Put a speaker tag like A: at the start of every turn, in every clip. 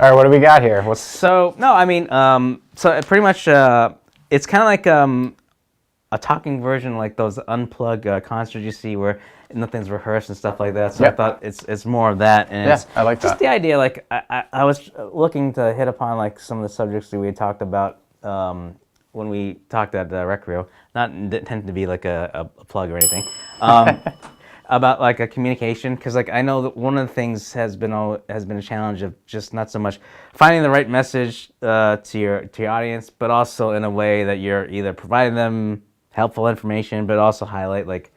A: All right, what do we got here?
B: So no, I mean, so pretty much, it's kind of like a talking version, like those unplugged concerts you see where nothing's rehearsed and stuff like that. So I thought it's more of that, and
A: Yeah,
B: it's
A: I like
B: just
A: that.
B: the idea. Like I was looking to hit upon like some of the subjects that we had talked about when we talked at Rec Rio. Not intended to be like a plug or anything. About like a communication, because like I know that one of the things has been a challenge of just not so much finding the right message to your audience, but also in a way that you're either providing them helpful information, but also highlight like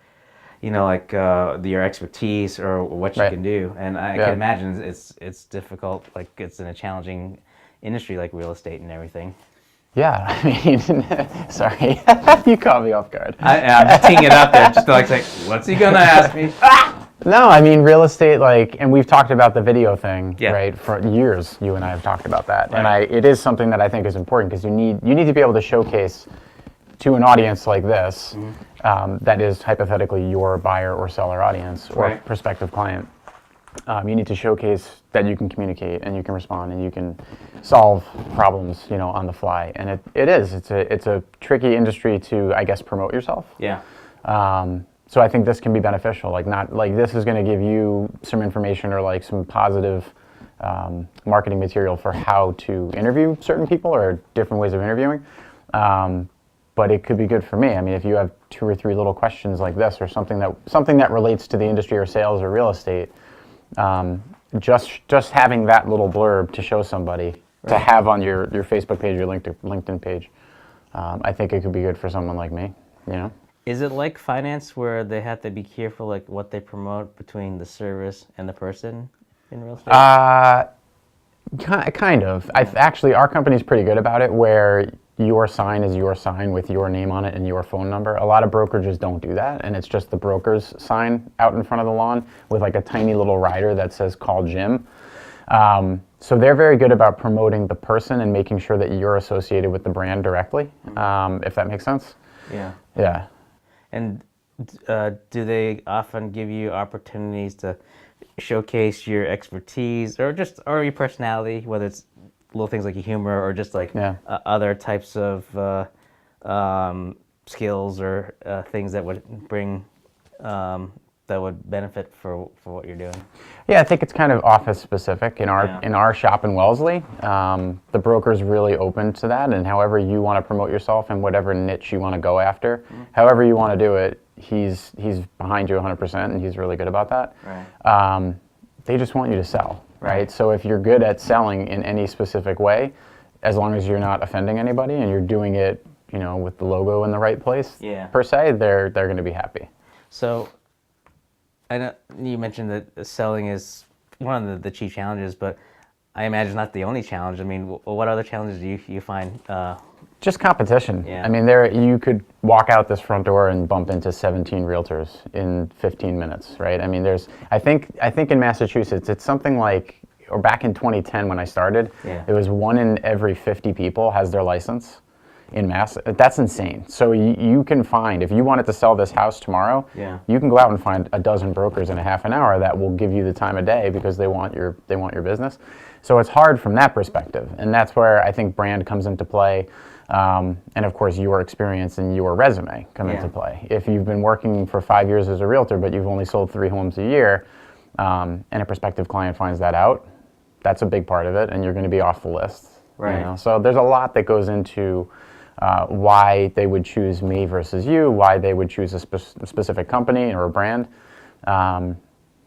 B: like your expertise or what you can do. And I can imagine it's difficult, like it's in a challenging industry like real estate and everything.
A: Yeah, I mean, sorry, you caught me off guard.
B: I'm teeing it up there just to like say, what's he gonna ask me?
A: No, I mean, real estate, like, and we've talked about the video thing, right? For years, you and I have talked about that, and it is something that I think is important because you need to be able to showcase to an audience like this, that is hypothetically your buyer or seller audience or prospective client. You need to showcase that you can communicate and you can respond and you can solve problems, on the fly. And it's a tricky industry to, I guess, promote yourself.
B: Yeah.
A: So I think this can be beneficial. Like this is going to give you some information or like some positive marketing material for how to interview certain people or different ways of interviewing. But it could be good for me. I mean, if you have 2 or 3 little questions like this or something that relates to the industry or sales or real estate, just having that little blurb to show somebody to have on your Facebook page, your LinkedIn page, I think it could be good for someone like me.
B: Is it like finance where they have to be careful like what they promote between the service and the person in real estate?
A: Kind of. Actually, our company's pretty good about it where your sign is your sign with your name on it and your phone number. A lot of brokerages don't do that, and it's just the broker's sign out in front of the lawn with like a tiny little rider that says call Jim. So they're very good about promoting the person and making sure that you're associated with the brand directly, if that makes sense.
B: Yeah.
A: Yeah.
B: And do they often give you opportunities to showcase your expertise or your personality, whether it's little things like your humor or just like other types of skills or things that would bring that would benefit for what you're doing?
A: Yeah, I think it's kind of office specific. In our shop in Wellesley, the broker's really open to that, and however you want to promote yourself and whatever niche you want to go after, however you want to do it, he's behind you 100%, and he's really good about that.
B: Right.
A: They just want you to sell, right? So if you're good at selling in any specific way, as long as you're not offending anybody and you're doing it, with the logo in the right place, per se, they're going to be happy.
B: So I know you mentioned that selling is one of the chief challenges, but I imagine not the only challenge. I mean, what other challenges do you find?
A: Just competition.
B: Yeah.
A: I mean, you could walk out this front door and bump into 17 realtors in 15 minutes, right? I mean, I think in Massachusetts, it's something like, or back in 2010 when I started, it was 1 in every 50 people has their license in Mass. That's insane. So you can find, if you wanted to sell this house tomorrow, you can go out and find a dozen brokers in a half an hour that will give you the time of day because they want your business. So it's hard from that perspective, and that's where I think brand comes into play. And of course, your experience and your resume come into play. If you've been working for 5 years as a realtor, but you've only sold 3 homes a year, and a prospective client finds that out, that's a big part of it, and you're going to be off the list.
B: Right.
A: So there's a lot that goes into why they would choose me versus you, why they would choose a specific company or a brand.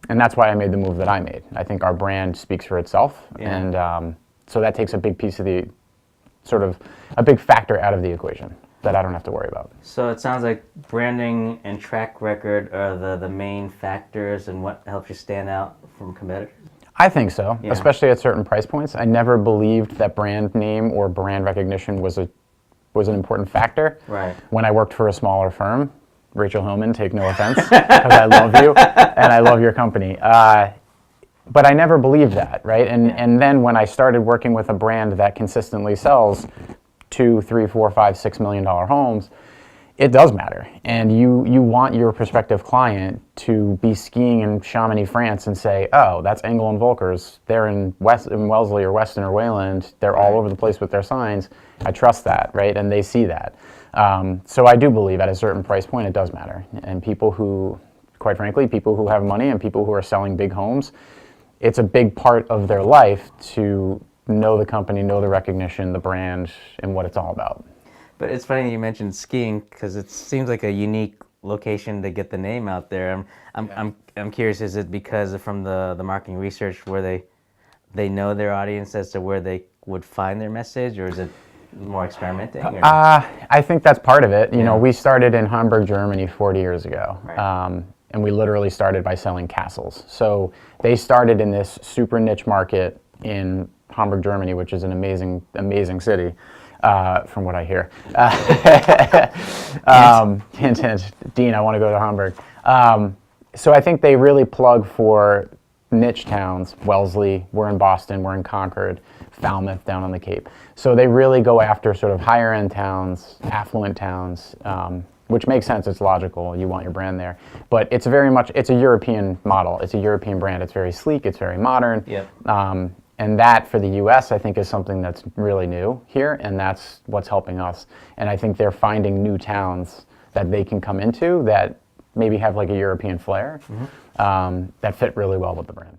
A: And that's why I made the move that I made. I think our brand speaks for itself, and so that takes a big piece of the sort of a big factor out of the equation that I don't have to worry about.
B: So it sounds like branding and track record are the main factors and what helps you stand out from competitors?
A: I think so, especially at certain price points. I never believed that brand name or brand recognition was an important factor.
B: Right.
A: When I worked for a smaller firm, Rachel Hillman, take no offense, because I love you and I love your company. But I never believed that, right? And then when I started working with a brand that consistently sells $2, $3, $4, $5, $6 million homes, it does matter, and you want your prospective client to be skiing in Chamonix, France, and say, "Oh, that's Engle and Volkers. They're in Wellesley or Weston or Wayland. They're all over the place with their signs. I trust that, right?" And they see that. So I do believe at a certain price point, it does matter. And people who, quite frankly, people who have money and people who are selling big homes, it's a big part of their life to know the company, know the recognition, the brand, and what it's all about.
B: But it's funny you mentioned skiing because it seems like a unique location to get the name out there. I'm curious, is it because from the marketing research where they know their audience as to where they would find their message, or is it more experimenting?
A: I think that's part of it. You know, we started in Hamburg, Germany 40 years ago. Right. And we literally started by selling castles. So they started in this super niche market in Hamburg, Germany, which is an amazing, amazing city. From what I hear. Hint, hint. Dean, I want to go to Hamburg. So I think they really plug for niche towns. Wellesley, we're in Boston, we're in Concord, Falmouth down on the Cape. So they really go after sort of higher end towns, affluent towns, which makes sense, it's logical, you want your brand there. But it's it's a European model, it's a European brand, it's very sleek, it's very modern. Yep. And that, for the U.S., I think is something that's really new here, and that's what's helping us. And I think they're finding new towns that they can come into that maybe have like a European flair, that fit really well with the brand.